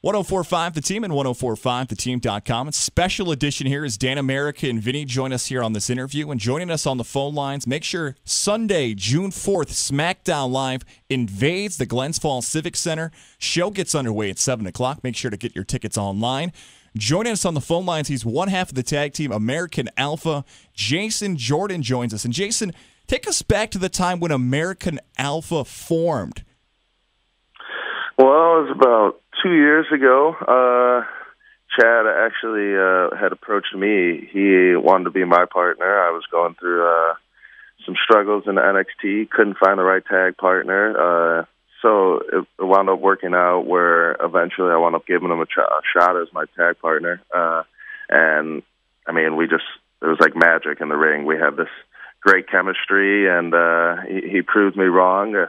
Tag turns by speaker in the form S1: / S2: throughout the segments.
S1: 1045 The Team and 1045theteam.com. It's special edition here as Dan America and Vinnie join us here on this interview. And joining us on the phone lines, make sure Sunday, June 4th, SmackDown Live invades the Glens Falls Civic Center. Show gets underway at 7 o'clock. Make sure to get your tickets online. Joining us on the phone lines, he's one half of the tag team, American Alpha. Jason Jordan joins us. And Jason, take us back to the time when American Alpha formed.
S2: Well, it was about 2 years ago. Chad actually had approached me. He wanted to be my partner. I was going through some struggles in the NXT, couldn't find the right tag partner. So it wound up working out where eventually I wound up giving him a shot as my tag partner. And, I mean, it was like magic in the ring. We had this great chemistry, and he proved me wrong.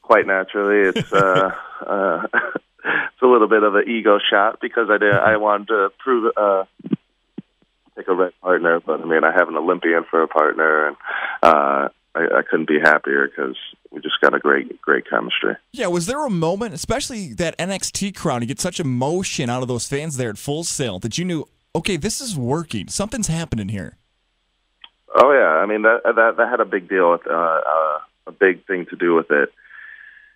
S2: Quite naturally, it's it's a little bit of an ego shot because I wanted to prove take a right partner, but I mean I have an Olympian for a partner, and I couldn't be happier because we just got a great chemistry.
S1: Yeah, was there a moment, especially that NXT crowd, you get such emotion out of those fans there at Full Sail, that you knew, okay, this is working, something's happening here?
S2: Oh yeah, I mean that had a big deal with a big thing to do with it.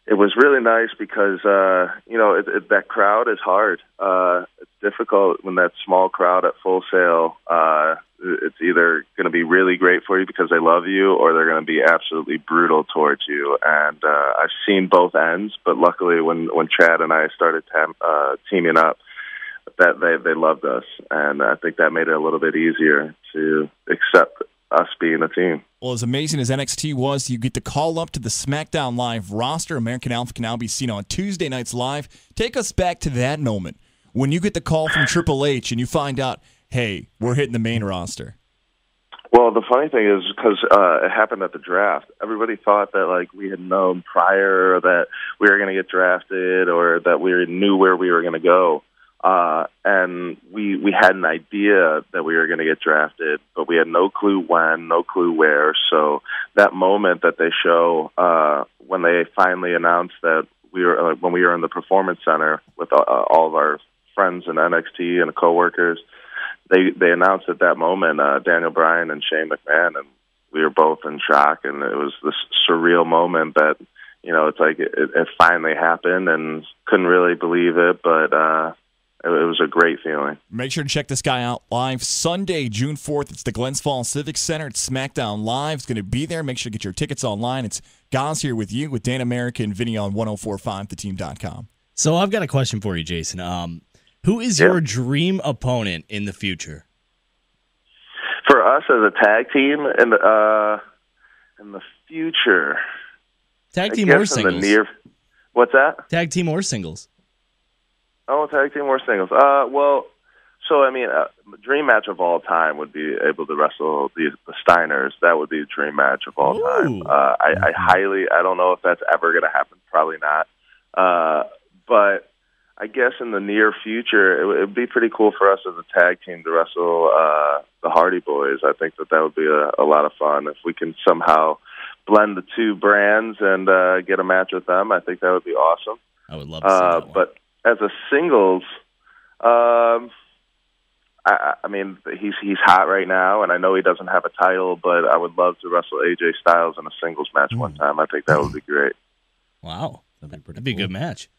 S2: It was really nice because, that crowd is hard. It's difficult when that small crowd at Full Sail, it's either going to be really great for you because they love you, or they're going to be absolutely brutal towards you. And I've seen both ends, but luckily when Chad and I started teaming up, that they loved us. And I think that made it a little bit easier to accept us being a team.
S1: Well, as amazing as NXT was, you get to call up to the SmackDown Live roster. American Alpha can now be seen on Tuesday nights live. Take us back to that moment when you get the call from Triple H and you find out, hey, we're hitting the main roster.
S2: Well, the funny thing is because it happened at the draft. Everybody thought that we had known prior that we were going to get drafted or that we knew where we were going to go. And we had an idea that we were going to get drafted, but we had no clue when, no clue where. So that moment that they show when they finally announced that when we were in the Performance Center with all of our friends in NXT and coworkers, they announced at that moment Daniel Bryan and Shane McMahon, and we were both in shock. And it was this surreal moment that it's like it finally happened, and couldn't really believe it, but. It was a great feeling.
S1: Make sure to check this guy out live Sunday, June 4th. It's the Glens Falls Civic Center. It's SmackDown Live. It's going to be there. Make sure to get your tickets online. It's Gaz here with you, with Dan America and Vinnie on 1045theteam.com.
S3: So I've got a question for you, Jason. Who is your dream opponent in the future?
S2: For us as a tag team in the future.
S3: Tag team or singles?
S2: What's that?
S3: Tag team or singles?
S2: Oh, tag team or singles. Dream match of all time would be able to wrestle the Steiners. That would be a dream match of all time. I don't know if that's ever going to happen. Probably not. But I guess in the near future, it would be pretty cool for us as a tag team to wrestle the Hardy Boys. I think that would be a lot of fun. If we can somehow blend the two brands and get a match with them, I think that would be awesome.
S3: I would love to see that one.
S2: But as a singles, I mean, he's hot right now, and I know he doesn't have a title, but I would love to wrestle AJ Styles in a singles match one time. I think that would be great.
S3: Wow, that'd be a good match.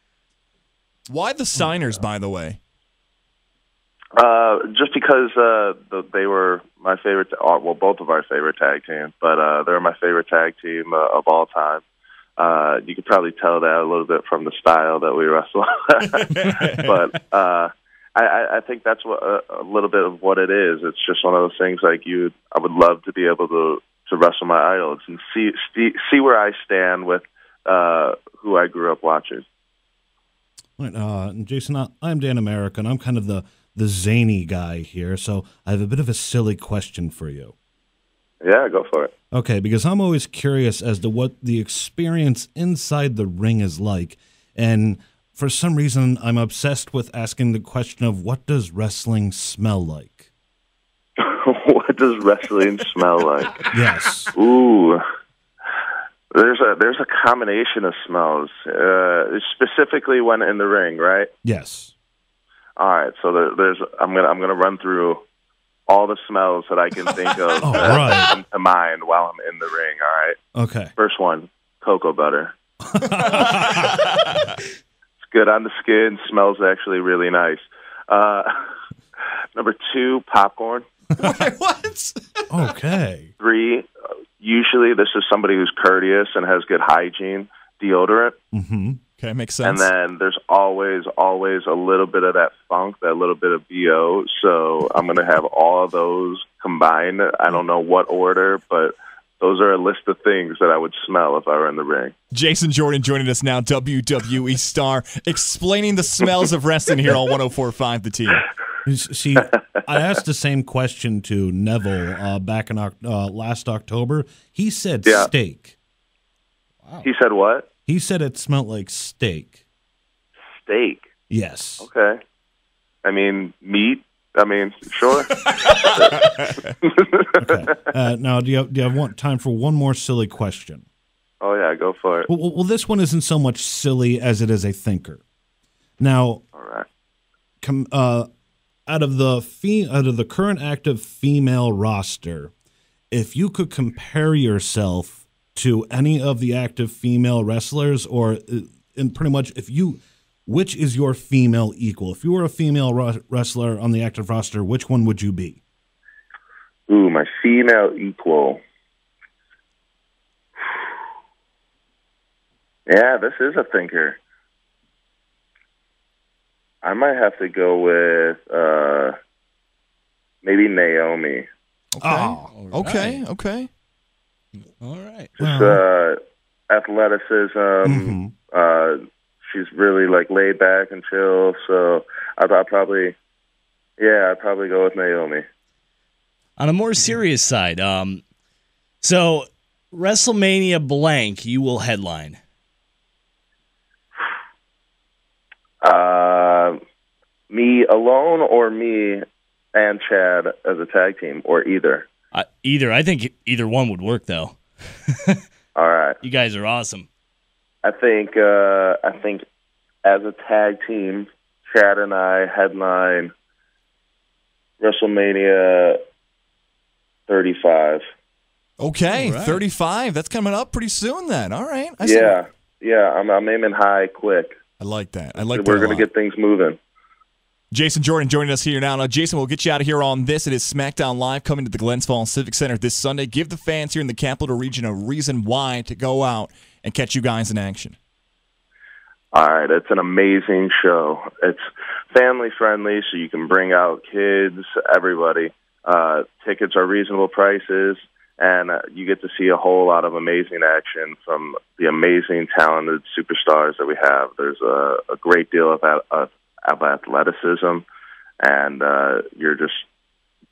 S1: Why the Steiners, by the way?
S2: Just because they were my favorite, both of our favorite tag teams, but they're my favorite tag team of all time. You could probably tell that a little bit from the style that we wrestle. But I think that's a little bit of what it is. It's just one of those things I would love to be able to wrestle my idols and see where I stand with who I grew up watching.
S4: Right, Jason, I'm Dan America, and I'm kind of the zany guy here, so I have a bit of a silly question for you.
S2: Yeah, go for it.
S4: Okay, because I'm always curious as to what the experience inside the ring is like, and for some reason I'm obsessed with asking the question of what does wrestling smell like?
S2: What does wrestling smell like?
S4: Yes.
S2: Ooh. There's a combination of smells, specifically when in the ring, right?
S4: Yes.
S2: All right, so I'm gonna run through all the smells that I can think of that come to mind while I'm in the ring. All right.
S4: Okay.
S2: First one, cocoa butter. It's good on the skin. Smells actually really nice. Number 2, popcorn.
S1: Wait, what?
S4: Okay.
S2: 3, usually this is somebody who's courteous and has good hygiene. Deodorant.
S4: Mm-hmm.
S1: Okay, makes sense.
S2: And then there's always a little bit of that funk, that little bit of BO. So I'm going to have all of those combined. I don't know what order, but those are a list of things that I would smell if I were in the ring.
S1: Jason Jordan joining us now, WWE star, explaining the smells of wrestling here on 104.5 The Team.
S4: See, I asked the same question to Neville back in last October. He said steak.
S3: Wow.
S2: He said what?
S4: He said it smelled like steak.
S2: Steak.
S4: Yes.
S2: Okay. I mean, meat. I mean, sure.
S4: Okay. Now, do you have time for one more silly question?
S2: Oh yeah, go for it.
S4: Well, this one isn't so much silly as it is a thinker. Now,
S2: All right.
S4: Out of the current active female roster, if you could compare yourself to any of the active female wrestlers, or in pretty much which is your female equal? If you were a female wrestler on the active roster, which one would you be?
S2: Ooh, my female equal. Yeah, this is a thinker. I might have to go with maybe Naomi.
S1: Okay. Okay.
S3: All right.
S2: Just athleticism. She's really like laid back and chill. So I'd probably go with Naomi.
S3: On a more serious side, so WrestleMania blank, you will headline.
S2: Me alone, or me and Chad as a tag team, or either?
S3: Either. I think either one would work, though.
S2: All right.
S3: You guys are awesome.
S2: I think as a tag team, Chad and I headline WrestleMania 35.
S1: Okay,
S3: All right.
S1: 35. That's coming up pretty soon then. All right.
S2: Yeah. I'm aiming high quick.
S1: I like that.
S2: We're going to get things moving.
S1: Jason Jordan joining us here now. Now, Jason, we'll get you out of here on this. It is SmackDown Live coming to the Glens Falls Civic Center this Sunday. Give the fans here in the Capital Region a reason why to go out and catch you guys in action.
S2: All right, it's an amazing show. It's family-friendly, so you can bring out kids, everybody. Tickets are reasonable prices, and you get to see a whole lot of amazing action from the amazing, talented superstars that we have. There's a great deal of athleticism, and you're just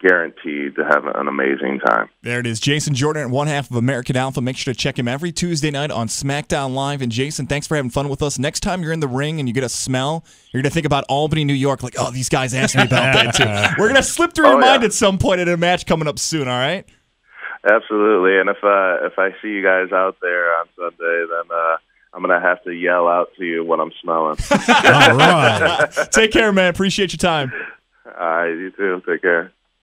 S2: guaranteed to have an amazing time.
S1: There it is. Jason Jordan, one half of American Alpha. Make sure to check him every Tuesday night on SmackDown Live. And Jason, thanks for having fun with us. Next time you're in the ring and you get a smell, you're going to think about Albany, New York, like, oh, these guys asked me about that too. We're going to slip through your mind at some point in a match coming up soon, all right?
S2: Absolutely. And if I see you guys out there on Sunday, then I'm going to have to yell out to you what I'm smelling.
S4: All right.
S1: Take care, man. Appreciate your time.
S2: All right, you too. Take care.